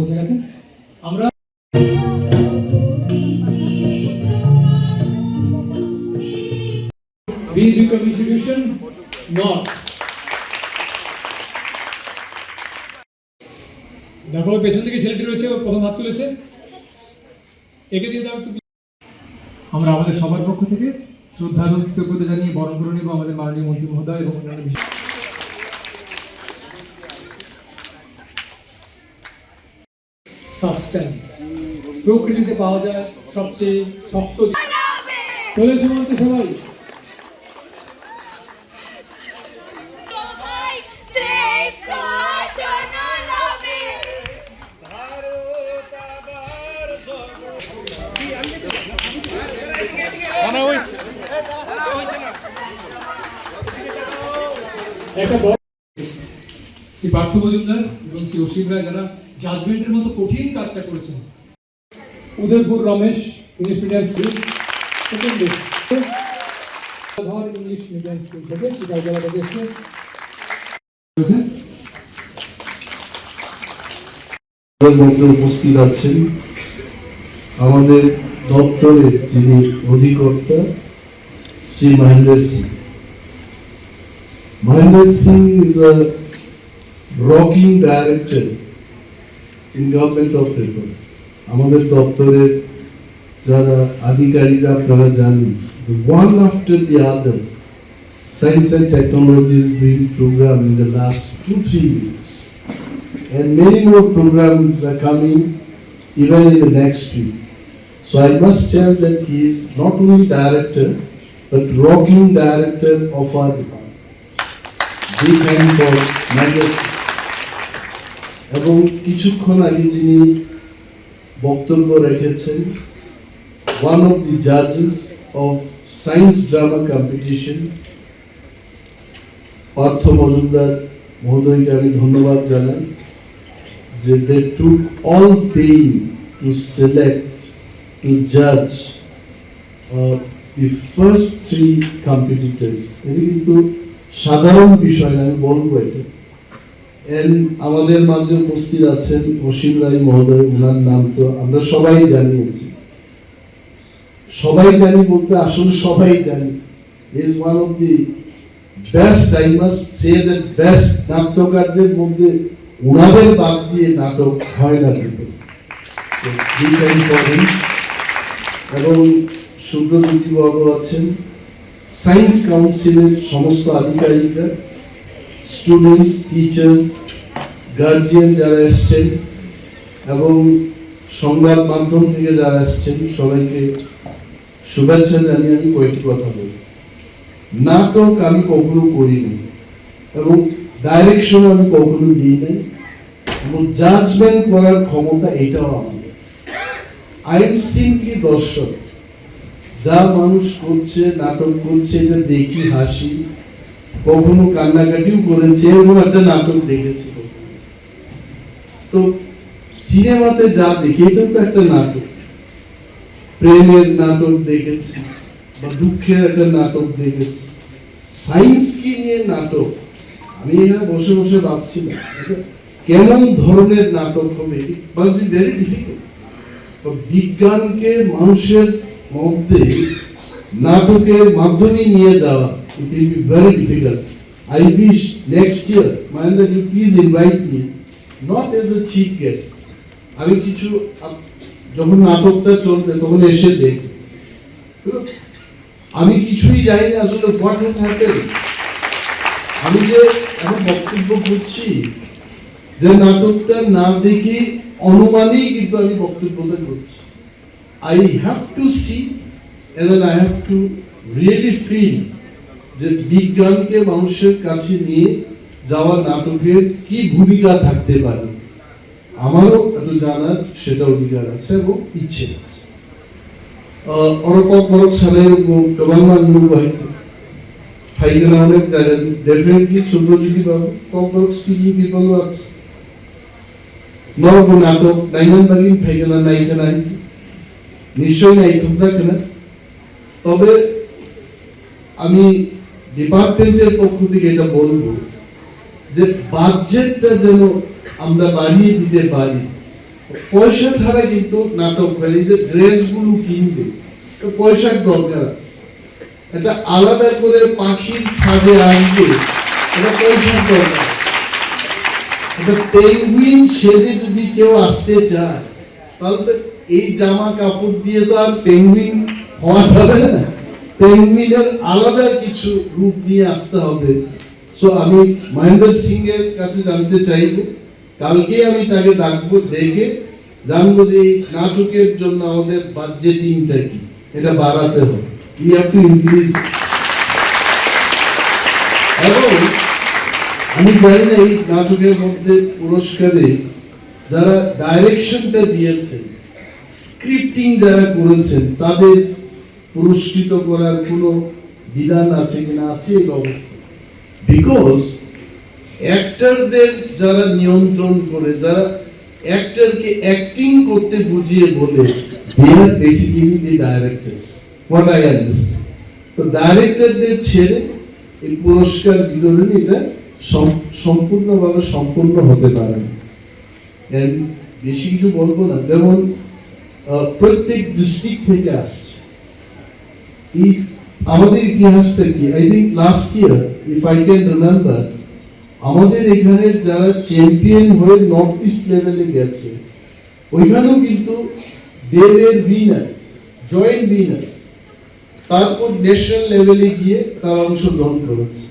বুঝে গেছেন? আমরা বীর বিক্রম ইনস্টিটিউশন নর্থ। দেখো পেছন থেকে ছেলেটি রয়েছে, ও প্রথম হাত তুলেছে, একে দিয়ে দাও একটু। আমরা আমাদের সবার পক্ষ থেকে শ্রদ্ধা এবং কৃতজ্ঞতা জানিয়ে বরণ করে নেব আমাদের মাননীয় মন্ত্রী মহোদয় এবং অন্যান্য বিষয়। সাবস্টেন্স প্রকৃতিতে পাওয়া যায় সবচেয়ে শক্ত। চলে শুনছে সবাই। শ্রী পার্থ মজুমদার এবং শ্রী অসীম রায় যারা জাজমেন্টের মতো কঠিন কাজটা করেছেন। Udaipur Ramesh English medium school second English medium school থেকে শিকার জেলা থেকে এসেছেন। মধ্যে উপস্থিত আছেন আমাদের দপ্তরের যিনি অধিকর্তা Shri Mahendra Singh. Mahendra Singh is a rocking director in government of Tripura. আমাদের দপ্তরের যারা আধিকারিকরা আপনারা জানেন, one after the other science and technology is being programmed in the last 2-3 weeks, and many more programs are coming even in the next week. So I must tell that he is not only director but rocking director of our department. Big hand for Mahendra Singh. এবং কিছুক্ষণ আগে যিনি বক্তব্য রেখেছেন, one of the judges of science drama competition, Partha Majumdar মহোদয়কে আমি ধন্যবাদ জানাই যে they took all pain to select, to judge the first 3 competitors. এটা কিন্তু সাধারণ বিষয় না, আমি বলবো এটা। আমাদের মাঝে উপস্থিত আছেন অসীম রায় মহোদয়, ওনার নাম তো আমরা সবাই জানিয়েছি, সবাই জানি বলতে আসলে সবাই জানি। Is one of the best, I must say that best নাট্যকারদের মধ্যে ওনাদের বাদ দিয়ে নাটক হয় না কিন্তু। এবং সুব্রজ্যোতি বাবু আছেন, সায়েন্স কাউন্সিলের সমস্ত আধিকারিকরা, স্টুডেন্টস, টিচার্স, গার্জিয়ান যারা এসছেন এবং সংবাদ মাধ্যম থেকে যারা এসছেন, সবাইকে শুভেচ্ছা জানিয়ে আমি কয়েকটি কথা বলি। নাটক আমি কখনো করিনি এবং ডাইরেকশন আমি কখনো দিই নাই এবং জাজমেন্ট করার ক্ষমতা এটাও আমাদের। আই এম সিম্পলি দর্শক, যা মানুষ করছে, নাটক করছে, এটা দেখি, হাসি, কখনো কান্নাকাটিও করেছে, এরকম একটা নাটক দেখেছি। তো সিনেমাতে যা দেখি এটা তো একটা নাটক, প্রেমের নাটক দেখেছি বা দুঃখের একটা নাটক দেখেছি। সায়েন্স কি নিয়ে নাটক, আমি এখানে বসে বসে ভাবছি না কেমন ধরনের নাটক হবে। It must be very difficult. বিজ্ঞানকে মানুষের মধ্যে নাটকের মাধ্যমে নিয়ে যাওয়া, it will be very difficult. I wish next year, Mahendra, you please invite me, not as a chief guest. আমি কিছু যখন নাটকটা চলবে তখন এসে দেখি, আমি কিছুই জানি না আসলে what has happened. আমি যে এখন বক্তব্য করছি, যে নাটকটা না দেখি অনুমানেই কিন্তু আমি বক্তব্যটা করছি। I have to see and then I have to really feel যে বিজ্ঞানকে মানুষের কাছে নিয়ে যাওয়া নাটকের কি ভূমিকা থাকতে পারে। আমারও একটু জানার সেটা অধিকার আছে এবং ইচ্ছে আছে। 어렵고 사례로 그만만 누구하지 하이그나오네 자는 definitely সুব্রজ্যোতি বাবু কবরক স্পিকিং পিপল ওয়াচ নরবো নাটক নাইমান বাগিন ফাইগনা নাইকা নাইছি নিশ্চয়ই নাই থাকবে না। তবে আমি ডিপার্টমেন্টের পক্ষ থেকে এটা বলবো যে বাজেটটা যেন আমরা বাড়িয়ে দিতে পারি পয়সা ছাড়া কিন্তু নাটক হয়, এই যে ড্রেসগুলো কিনবে তো পয়সার দরকার আছে, এটা আলাদা করে পাখির সাজে আসবে, এটা পয়সার দরকার। এটা পেঙ্গুইন সেজে যদি কেউ আসতে চায় তাহলে তো এই জামা কাপড় দিয়ে তো আর পেঙ্গুইন হওয়া যাবে না, পেঙ্গুইনের আলাদা কিছু রূপ নিয়ে আসতে হবে। সো আমি মহেন্দ্র সিং এর কাছে জানতে চাইবো, কালকে আমি তাকে ডাকবো, দেখে জানবো যে এই নাটকের জন্য আমাদের বাজেটিংটা কি, এটা বাড়াতে হবে, উই হ্যাভ টু ইনক্রিজ। এবং আমি জানি না এই নাটকের মধ্যে পুরস্কারে যারা ডাইরেকশনটা দিয়েছেন, স্ক্রিপ্টিং যারা করেছেন, তাদের পুরস্কৃত করার কোনো বিধান আছে কিনা, আছে এই অবস্থা। বিকজ অ্যাক্টরদের যারা নিয়ন্ত্রণ করে, যারা অ্যাক্টরকে অ্যাক্টিং করতে বুঝিয়ে বলে, they are basically the directors, what I understand. তো ডাইরেক্টরদের ছেড়ে এই পুরস্কার বিতরণী এটা সম্পূর্ণভাবে সম্পূর্ণ হতে পারে না। বেশি কিছু বলবো না, যেমন প্রত্যেক ডিস্ট্রিক্ট থেকে আসছে। এই আমাদের ইতিহাসটা কি, I think last year if I can remember, আমাদের এখানের যারা চ্যাম্পিয়ন হয়ে নর্থ ইস্ট লেভেলে গেছে, ওইখানেও কিন্তু দেবের উইনার, জয়েন্ট উইনার, তারপর ন্যাশনাল লেভেলে গিয়ে তারা অংশগ্রহণ করেছে।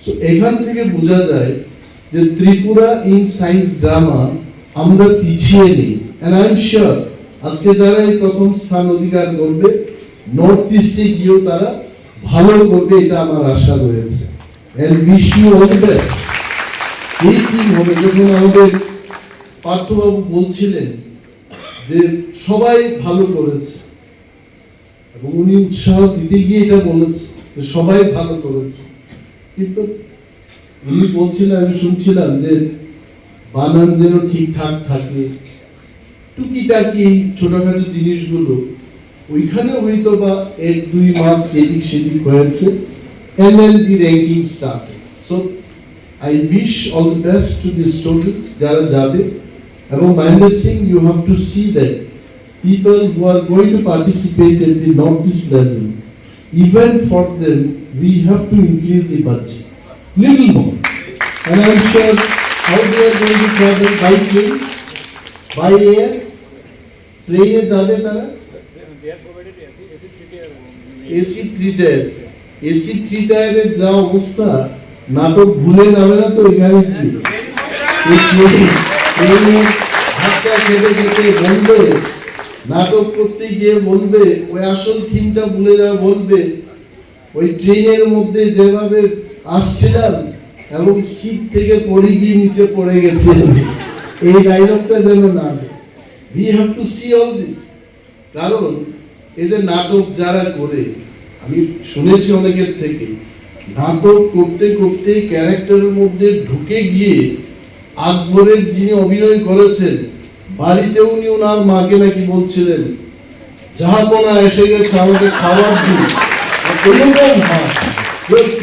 তো এখান থেকে বোঝা যায় যে ত্রিপুরা ইন সায়েন্স ড্রামা আমরা পিছিয়ে নেই। এন্ড আই এম শিওর আজকে যারা এই প্রথম স্থান অধিকার করবে, নর্থ ইস্টে গিয়েও তারা ভালো করবে, এটা আমার আশা রয়েছে। And wish you all the best. এই টিম হবে, যখন আমাদের পার্থবাবু বলছিলেন যে সবাই ভালো করেছে, এবং উনি উৎসাহ দিতে গিয়ে এটা বলেছে যে সবাই ভালো করেছে, কিন্তু উনি বলছিলেন, আমি শুনছিলাম যে বানান যেন ঠিকঠাক থাকে, টুকিটাকি ছোটখাটো জিনিসগুলো ওইখানে হয়তো বা 1-2 মার্কস এদিক সেদিক হয়েছে, and then the ranking started. So I wish all the best to the students যারা যাবে। এবং Mahendra Singh, you have to see that people who are going to participate at the northeast level, even for them we have to increase the budget little more, and I am sure how they are going to travel by train, by air, ট্রেনে যাবে তারা, AC 3 tyre, AC 3 টায়ারের যা অবস্থা, নাটক ভুলে যাবে না তো এখানে কি ধাক্কা খেতে খেতে বলবে, নাটক করতে গিয়ে বলবে, ওই আসল থিমটা ভুলে যাবে, বলবে ওই ট্রেনের মধ্যে যেভাবে আসছিলাম এবং সিট থেকে পড়ে গিয়ে নিচে পড়ে গেছে, এই ডায়লগটা যেন না। We have to see all this, কারণ এই যে নাটক যারা করে, আমি শুনেছি অনেকের থেকে, নাটক করতে করতে ক্যারেক্টারের মধ্যে ঢুকে গিয়ে আকবরের যিনি অভিনয় করেছেন, বাড়িতে উনি ওনার মাকে নাকি বলছিলেন, জাহাপনা এসে গেছে আমাকে খাবার দিন,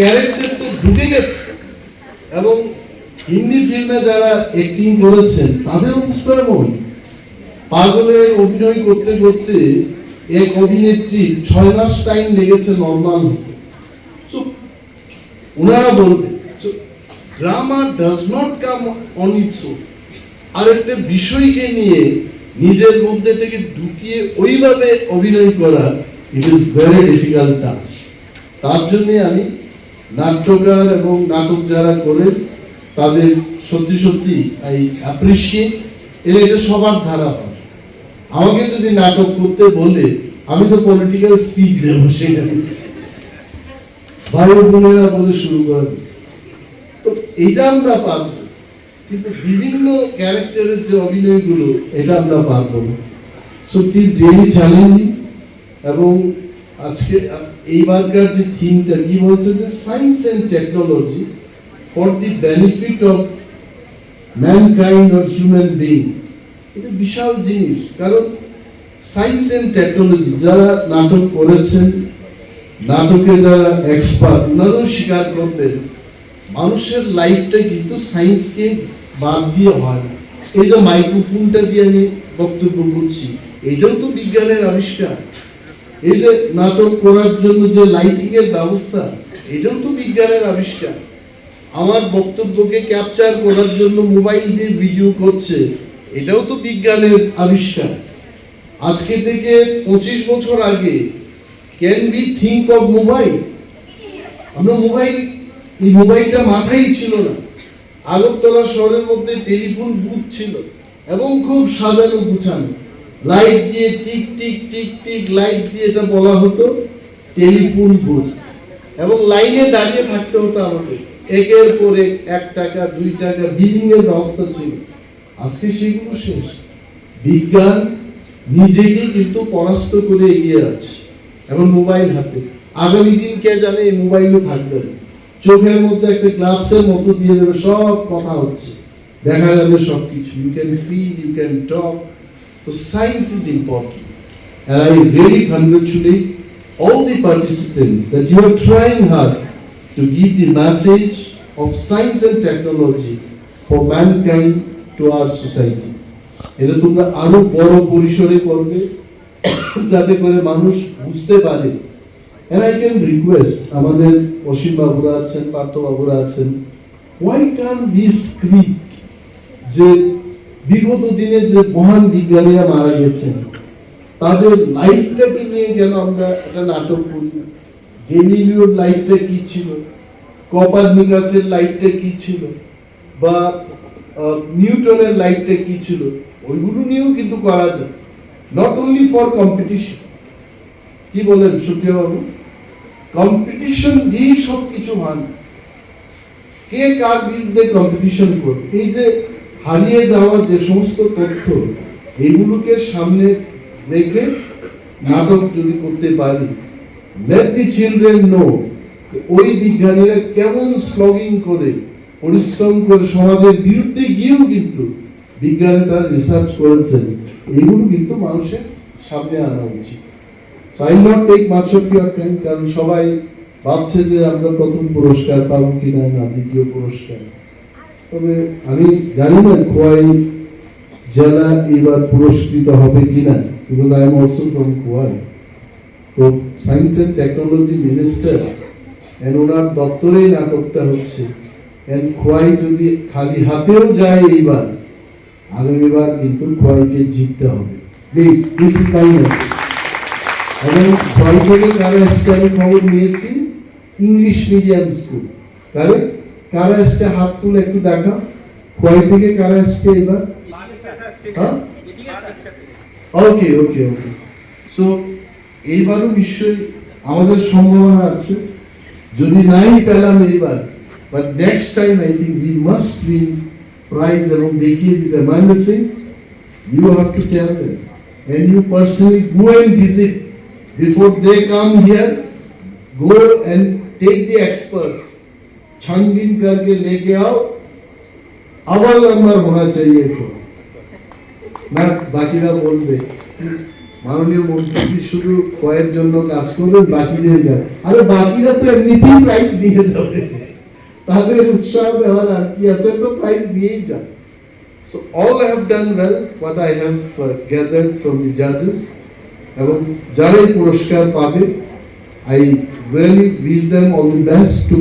ক্যারেক্টারটা ঢুকে গেছে। এবং হিন্দি ফিল্মে যারা অ্যাক্টিং করেছেন তাদের অবস্থা এমন, পাগলের অভিনয় করতে করতে এক অভিনেত্রী 6 মাস টাইম লেগেছে নর্মাল হতে। সো ওনারা বলবে drama does not come on its own, আর একটা বিষয়কে নিয়ে নিজের মধ্যে থেকে ঢুকিয়ে ওইভাবে অভিনয় করা, it is very difficult task. তার জন্য আমি নাট্যকার এবং নাটক যারা করেন তাদের সত্যি সত্যি আই অ্যাপ্রিসিয়েট। এটা সবার ধারা হয়, আমাকে যদি নাটক করতে বলে আমি তো পলিটিক্যাল স্পিচ দেবো সেখানে, ভাই বোনেরা বলে শুরু করে দেব, তো এটা আমরা পারবো, কিন্তু বিভিন্ন ক্যারেক্টারের যে অভিনয়গুলো এটা আমরা পারবো না। So it is really challenging. এবং আজকে এইবারকার যে থিমটা কি বলছে, যে science and technology for the benefit of mankind or human being, এটা বিশাল জিনিস। কারণ সায়েন্স অ্যান্ড টেকনোলজি যারা নাটক করেছেন, নাটকে যারা এক্সপার্ট, ওনারাও স্বীকার করবেন মানুষের লাইফটা কিন্তু সায়েন্সকে বাদ দিয়ে হয় না। এই যে মাইক্রোফোনটা দিয়ে আমি বক্তব্য করছি, এটাও তো বিজ্ঞানের আবিষ্কার। এই যে নাটক করার জন্য যে লাইটিং এর ব্যবস্থা, এটাও তো বিজ্ঞানের আবিষ্কার। আমার বক্তব্যকে ক্যাপচার করার জন্য মোবাইল দিয়ে ভিডিও করছে, এটাও তো বিজ্ঞানের আবিষ্কার। আজকে থেকে 25 বছর আগে can we think of mobile? আমরা এই মোবাইলটা মাথায় ছিল না। আগরতলা শহরের মধ্যে টেলিফোন বুথ ছিল এবং খুব সাজানো গুছানো, লাইট দিয়ে tick tick tick tick light দিয়ে এটা বলা হতো টেলিফোন বুথ, এবং লাইনে দাঁড়িয়ে থাকতে হতো আমাদের। একের পর এক 1 টাকা 2 টাকা বিলিং এর ব্যবস্থা ছিল। আজকে সেগুলো শেষ। বিজ্ঞান নিজেকে কিন্তু পরাস্ত করে এগিয়ে আছে। এখন মোবাইল হাতে, আগামী দিন কে জানে এই মোবাইলও থাকবে না। চোখের মধ্যে একটা গ্লাভসের মতো দিয়ে দেবে, সব কথা হচ্ছে, দেখা যাবে সবকিছু। You can feel, you can talk. তো science is important, and I really congratulate all the participants that you are trying hard to give the message of science and technology for mankind to our society. এটা তোমরা আরো বড় পরিসরে করবে যাতে করে মানুষ বুঝতে পারে। And I can request আমাদের অসীম বাবুরা আছেন, পার্থ বাবুরা আছেন, why can't we script যে বিগত দিনে যে মহান বিজ্ঞানীরা মারা গেছেন তাদের লাইফটাকে নিয়ে কেন আমরা একটা নাটক করি? গ্যালিলিওর লাইফটা কি ছিল, কোপারনিকাসের লাইফটা কি ছিল, বা নিউটনের লাইফটা কি ছিল, ওইগুলো নিয়েও কিন্তু করা যায়। Not only for competition. কি বলেন সুপ্রিয়া বাবু? কম্পিটিশন দিয়ে সব কিছু ভাঙে। কে কার বিরুদ্ধে কম্পিটিশন করবে? এই যে হারিয়ে যাওয়া যে সমস্ত তথ্য, এইগুলোকে সামনে রেখে নাটক যদি করতে পারি, লেট দি চিলড্রেন নো ওই বিজ্ঞানীরা কেমন স্লগিং করে, পরিশ্রম করে সমাজের বিরুদ্ধে গিয়েও কিন্তু বিজ্ঞানে তারা রিসার্চ করেছেন, এগুলো কিন্তু মানুষের সামনে আনা উচিত। So I will not take much of your time, কারণ সবাই ভাবছে যে আমরা প্রথম পুরস্কার পাবো কিনা না দ্বিতীয় পুরস্কার। তবে আমি জানি না খোয়াই জেলা এবার পুরস্কৃত হবে কিনা, because I am also from Khowai. তো science and technology minister and ওনার দপ্তরেই নাটকটা হচ্ছে, এন্ড খোয়াই যদি খালি হাতেও যায় এইবার, আগামীবার কিন্তু খোয়াইকে জিততে হবে। Please, this is my message. এবং খোয়াই থেকে কারা এসছে আমি খবর নিয়েছি, ইংলিশ মিডিয়াম স্কুল। কারা এসছে হাত তুলে একটু দেখা। খোয়াই থেকে কারা এসছে এবার? ওকে ওকে ওকে। সো এইবারও নিশ্চয়ই আমাদের সম্ভাবনা আছে, যদি নাই পেলাম এইবার, but next time I think we must win prize. এবং দেখিয়ে দিতে মাইন্ড সিং, you have to tell them and you personally go and visit before they come here. Go and take the experts, छानबीन करके लेके आओ, अव्वल नंबर होना चाहिए तो না। বাকিরা বলবে মাননীয় মন্ত্রী শুধু কয়ের জন্য কাজ করবেন, বাকিদের যান। আরে বাকিরা তো এমনিতেই প্রাইজ দিয়ে যাবে, তাদের উৎসাহ দেওয়ার আর কি আছে, তো প্রাইজ দিয়েই যান। So all have done well what I have gathered from the judges, এবং যারা পুরস্কার পাবে I really wish them all the best to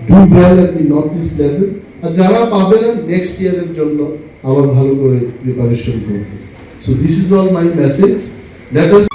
do well at the Northeast level, আর যারা পাবে না নেক্সট ইয়ারের জন্য আবার ভালো করে প্রিপারেশন করবে। So this is all my message. Let us